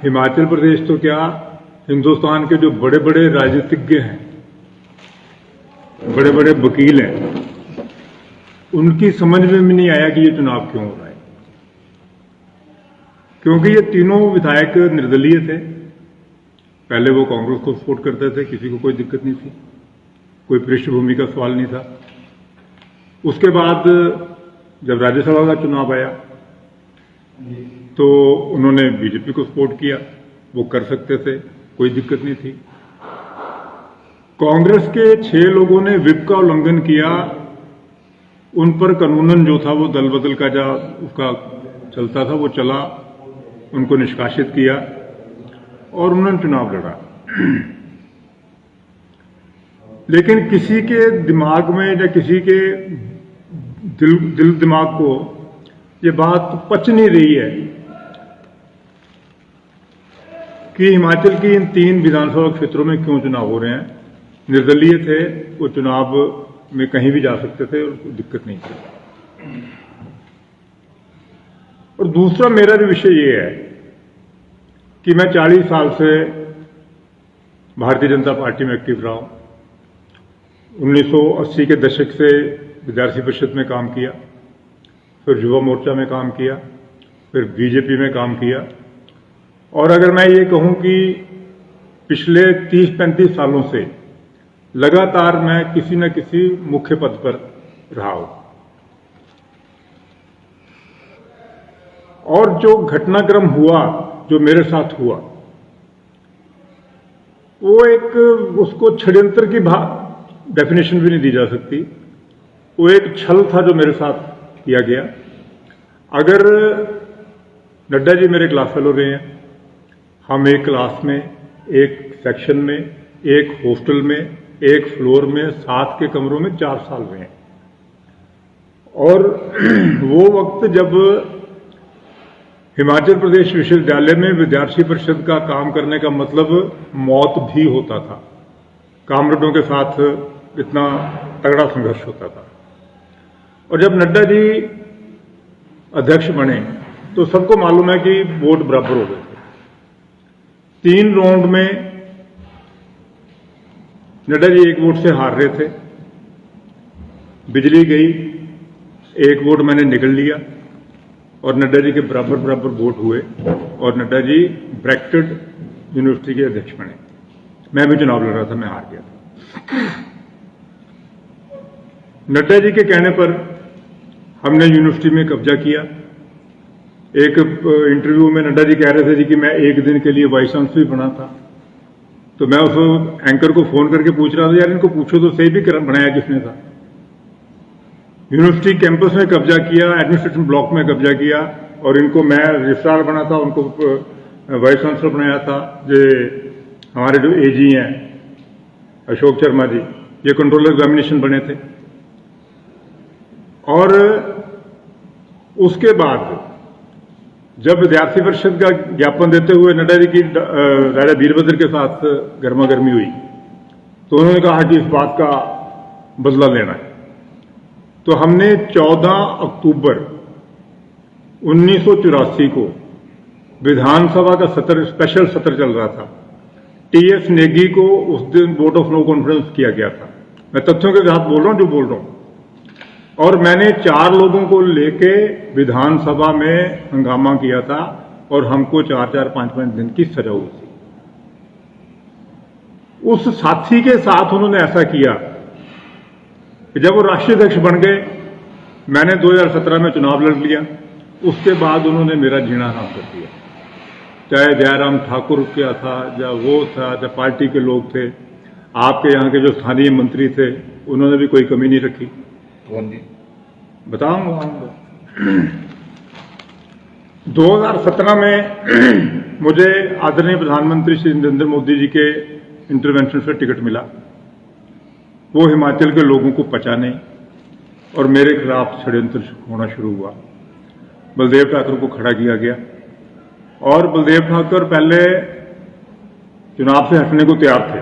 हिमाचल प्रदेश तो क्या, हिंदुस्तान के जो बड़े बड़े राजनीतिज्ञ हैं, बड़े बड़े वकील हैं, उनकी समझ में भी नहीं आया कि ये चुनाव क्यों हो रहा है। क्योंकि ये तीनों विधायक निर्दलीय थे। पहले वो कांग्रेस को सपोर्ट करते थे, किसी को कोई दिक्कत नहीं थी, कोई पृष्ठभूमि का सवाल नहीं था। उसके बाद जब राज्यसभा का चुनाव आया तो उन्होंने बीजेपी को सपोर्ट किया, वो कर सकते थे, कोई दिक्कत नहीं थी। कांग्रेस के 6 लोगों ने व्हिप का उल्लंघन किया, उन पर कानूनन जो था वो दल बदल का जो उसका चलता था वो चला, उनको निष्कासित किया और उन्होंने चुनाव लड़ा। लेकिन किसी के दिमाग में या किसी के दिल दिमाग को ये बात पच नहीं रही है कि हिमाचल की इन 3 विधानसभा क्षेत्रों में क्यों चुनाव हो रहे हैं। निर्दलीय थे, वो चुनाव में कहीं भी जा सकते थे और कोई दिक्कत नहीं थी। और दूसरा मेरा भी विषय ये है कि मैं 40 साल से भारतीय जनता पार्टी में एक्टिव रहा हूं। 1980 के दशक से विद्यार्थी परिषद में काम किया, फिर युवा मोर्चा में काम किया, फिर बीजेपी में काम किया। और अगर मैं ये कहूं कि पिछले 30-35 सालों से लगातार मैं किसी न किसी मुख्य पद पर रहा हूं। और जो घटनाक्रम हुआ, जो मेरे साथ हुआ, वो एक, उसको षड्यंत्र की डेफिनेशन भी नहीं दी जा सकती। वो एक छल था जो मेरे साथ किया गया। अगर नड्डा जी मेरे क्लास फेलो रहे हैं, हम एक क्लास में, एक सेक्शन में, एक हॉस्टल में, एक फ्लोर में, 7 के कमरों में 4 साल रहे हैं। और वो वक्त जब हिमाचल प्रदेश विश्वविद्यालय में विद्यार्थी परिषद का काम करने का मतलब मौत भी होता था, कामरेडों के साथ इतना तगड़ा संघर्ष होता था। और जब नड्डा जी अध्यक्ष बने तो सबको मालूम है कि वोट बराबर हो गए थे। 3 राउंड में नड्डा जी 1 वोट से हार रहे थे। बिजली गई, 1 वोट मैंने निकल लिया और नड्डा जी के बराबर बराबर वोट हुए और नड्डा जी ब्रैकेटेड यूनिवर्सिटी के अध्यक्ष बने। मैं भी चुनाव लड़ रहा था, मैं हार गया था। नड्डा जी के कहने पर हमने यूनिवर्सिटी में कब्जा किया। एक इंटरव्यू में नड्डा जी कह रहे थे जी कि मैं 1 दिन के लिए वाइस चांसलर भी बना था। तो मैं उस एंकर को फोन करके पूछ रहा था, यार इनको पूछो तो सही भी बनाया किसने था। यूनिवर्सिटी कैंपस में कब्जा किया, एडमिनिस्ट्रेशन ब्लॉक में कब्जा किया और इनको मैं रजिस्ट्रार बना था, उनको वाइस चांसलर बनाया था। ये हमारे जो एजी हैं अशोक शर्मा जी, ये कंट्रोलर एग्जामिनेशन बने थे। और उसके बाद जब विद्यार्थी परिषद का ज्ञापन देते हुए नड्डा जी की राजा वीरभद्र के साथ गर्मा गर्मी हुई तो उन्होंने कहा कि इस बात का बदला लेना है। तो हमने 14 अक्टूबर 1984 को विधानसभा का सत्र, स्पेशल सत्र चल रहा था, टीएस नेगी को उस दिन वोट ऑफ नो कॉन्फिडेंस किया गया था। मैं तथ्यों के साथ बोल रहा हूं जो बोल रहा हूं। और मैंने 4 लोगों को लेके विधानसभा में हंगामा किया था और हमको 4-4, 5-5 दिन की सजा हुई थी। उस साथी के साथ उन्होंने ऐसा किया कि जब वो राष्ट्रीय अध्यक्ष बन गए, मैंने 2017 में चुनाव लड़ लिया। उसके बाद उन्होंने मेरा जीना हराम कर दिया। चाहे जयराम ठाकुर क्या था, या वो था, या पार्टी के लोग थे, आपके यहाँ के जो स्थानीय मंत्री थे, उन्होंने भी कोई कमी नहीं रखी। कौन जी? बताऊंगा। 2017 में मुझे आदरणीय प्रधानमंत्री श्री नरेंद्र मोदी जी के इंटरवेंशन से टिकट मिला। वो हिमाचल के लोगों को पचा नहीं और मेरे खिलाफ षड्यंत्र होना शुरू हुआ। बलदेव ठाकुर को खड़ा किया गया और बलदेव ठाकुर पहले चुनाव से हटने को तैयार थे,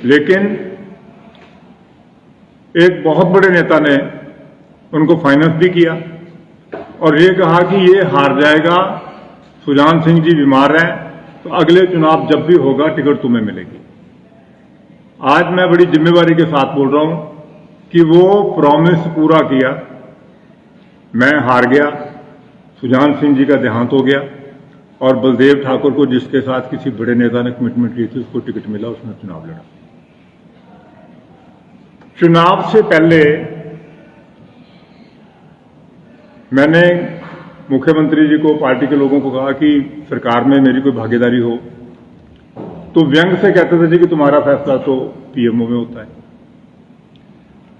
लेकिन एक बहुत बड़े नेता ने उनको फाइनेंस भी किया और ये कहा कि ये हार जाएगा, सुजान सिंह जी बीमार हैं, तो अगले चुनाव जब भी होगा टिकट तुम्हें मिलेगी। आज मैं बड़ी जिम्मेवारी के साथ बोल रहा हूं कि वो प्रॉमिस पूरा किया। मैं हार गया, सुजान सिंह जी का देहांत हो गया और बलदेव ठाकुर को, जिसके साथ किसी बड़े नेता ने कमिटमेंट की थी, उसको टिकट मिला, उसने चुनाव लड़ा। चुनाव से पहले मैंने मुख्यमंत्री जी को, पार्टी के लोगों को कहा कि सरकार में मेरी कोई भागीदारी हो, तो व्यंग से कहते थे जी कि तुम्हारा फैसला तो पीएमओ में होता है।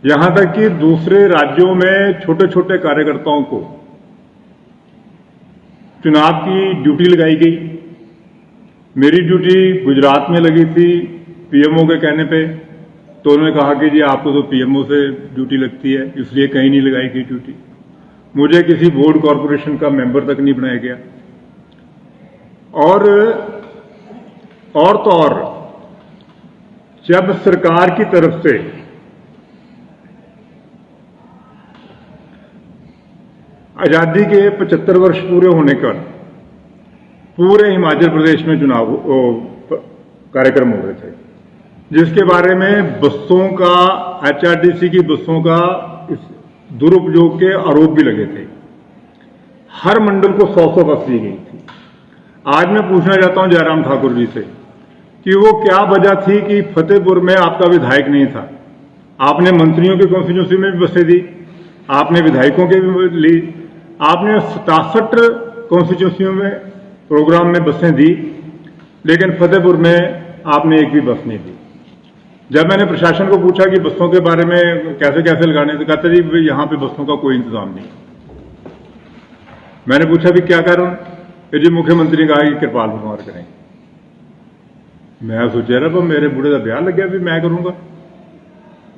यहां तक कि दूसरे राज्यों में छोटे छोटे कार्यकर्ताओं को चुनाव की ड्यूटी लगाई गई। मेरी ड्यूटी गुजरात में लगी थी पीएमओ के कहने पे, तो उन्होंने कहा कि जी आपको तो पीएमओ से ड्यूटी लगती है, इसलिए कहीं नहीं लगाई गई ड्यूटी। मुझे किसी बोर्ड कॉरपोरेशन का मेंबर तक नहीं बनाया गया। और तो और जब सरकार की तरफ से आजादी के 75 वर्ष पूरे होने पर पूरे हिमाचल प्रदेश में चुनाव कार्यक्रम हो रहे थे, जिसके बारे में बसों का, एचआरटीसी की बसों का दुरुपयोग के आरोप भी लगे थे। हर मंडल को 100 बस दी गई थी। आज मैं पूछना चाहता हूं जयराम ठाकुर जी से कि वो क्या वजह थी कि फतेहपुर में आपका विधायक नहीं था। आपने मंत्रियों के कॉन्स्टिट्यूंसी में भी बसें दी, आपने विधायकों के भी ली, आपने 67 कॉन्स्टिट्यूंसियों में प्रोग्राम में बसें दी, लेकिन फतेहपुर में आपने एक भी बस नहीं दी। जब मैंने प्रशासन को पूछा कि बसों के बारे में कैसे कैसे लगाने, तो कहते जी यहां पे बसों का कोई इंतजाम नहीं। मैंने पूछा भी क्या कारण, जी मुख्यमंत्री ने कहा कि कृपाल परमार करेंगे। मैं सोचा रहा मेरे बूढ़े का ब्याह लग गया भी मैं करूंगा।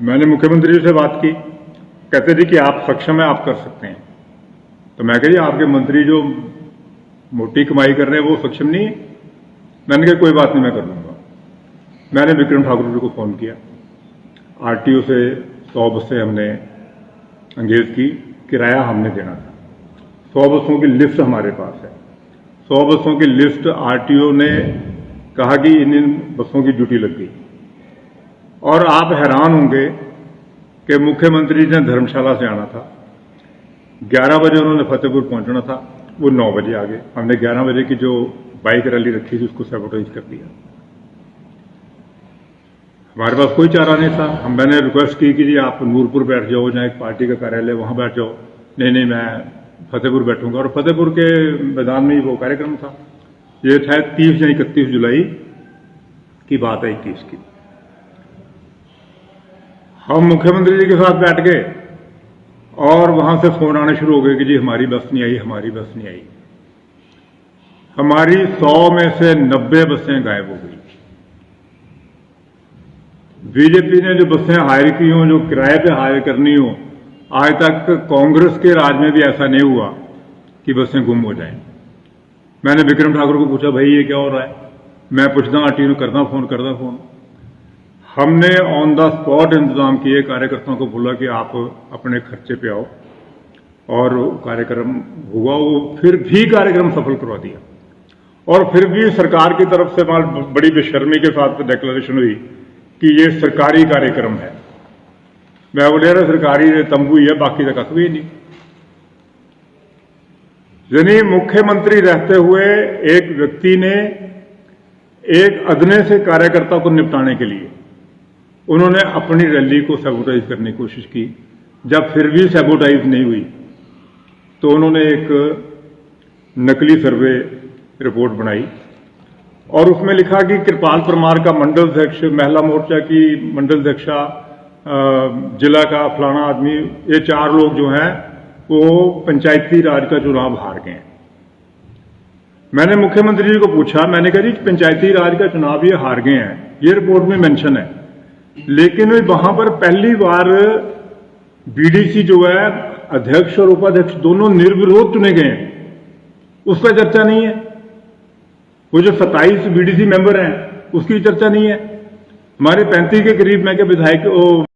मैंने मुख्यमंत्री जी से बात की, कहते जी कि आप सक्षम है, आप कर सकते हैं। तो मैं कही आपके मंत्री जो मोटी कमाई कर रहे हैं वो सक्षम नहीं है। मैंने कहा कोई बात नहीं, मैं कर लूंगा। मैंने विक्रम ठाकुर जी को फोन किया, आरटीओ से 100 बसें हमने अंगेज की, किराया हमने देना था। 100 बसों की लिस्ट हमारे पास है। 100 बसों की लिस्ट आरटीओ ने कहा कि इन बसों की ड्यूटी लग गई। और आप हैरान होंगे कि मुख्यमंत्री ने धर्मशाला से आना था, 11 बजे उन्होंने फतेहपुर पहुंचना था, वो 9 बजे आ गए। हमने 11 बजे की जो बाइक रैली रखी थी उसको सैबोटेज कर दिया। हमारे पास कोई चारा नहीं था। मैंने रिक्वेस्ट की कि जी आप नूरपुर बैठ जाओ, जहाँ एक पार्टी का कार्यालय वहां बैठ जाओ। नहीं, मैं फतेहपुर बैठूंगा। और फतेहपुर के मैदान में ही वो कार्यक्रम था। ये शायद 30 या 31 जुलाई की बात है, 21 की। हम मुख्यमंत्री जी के साथ बैठ गए और वहां से फोन आने शुरू हो गए कि जी हमारी बस नहीं आई, हमारी बस नहीं आई। हमारी 100 में से 90 बसें गायब हो गई। बीजेपी ने जो बसें हायर की हों, जो किराए पे हायर करनी हो, आज तक कांग्रेस के राज में भी ऐसा नहीं हुआ कि बसें गुम हो जाएं। मैंने विक्रम ठाकुर को पूछा, भाई ये क्या हो रहा है? मैं पूछता आरटीओ करता फोन। हमने ऑन द स्पॉट इंतजाम किए, कार्यकर्ताओं को बोला कि आप अपने खर्चे पे आओ, और कार्यक्रम हुआ। वो फिर भी कार्यक्रम सफल करवा दिया। और फिर भी सरकार की तरफ से बड़ी बेशर्मी के साथ डिक्लेरेशन हुई कि ये सरकारी कार्यक्रम है। मैं बोले यार सरकारी तंबू ही है, बाकी तो कख भी नहीं। यानी मुख्यमंत्री रहते हुए एक व्यक्ति ने एक अदने से कार्यकर्ता को निपटाने के लिए उन्होंने अपनी रैली को सैबोटाइज करने की कोशिश की। जब फिर भी सैबोटाइज नहीं हुई तो उन्होंने एक नकली सर्वे रिपोर्ट बनाई और उसमें लिखा कि कृपाल परमार का मंडल अध्यक्ष, महिला मोर्चा की मंडल अध्यक्षा, जिला का फलाना आदमी, ये 4 लोग जो हैं वो पंचायती राज का चुनाव हार गए हैं। मैंने मुख्यमंत्री जी को पूछा, मैंने कहा जी पंचायती राज का चुनाव ये हार गए हैं, ये रिपोर्ट में मेंशन है, लेकिन वहां पर पहली बार बीडीसी जो है अध्यक्ष और उपाध्यक्ष दोनों निर्विरोध चुने गए हैं, उसका चर्चा नहीं है। वो जो 27 बीडीसी मेंबर हैं उसकी चर्चा नहीं है। हमारे 35 के करीब मैं क्या विधायक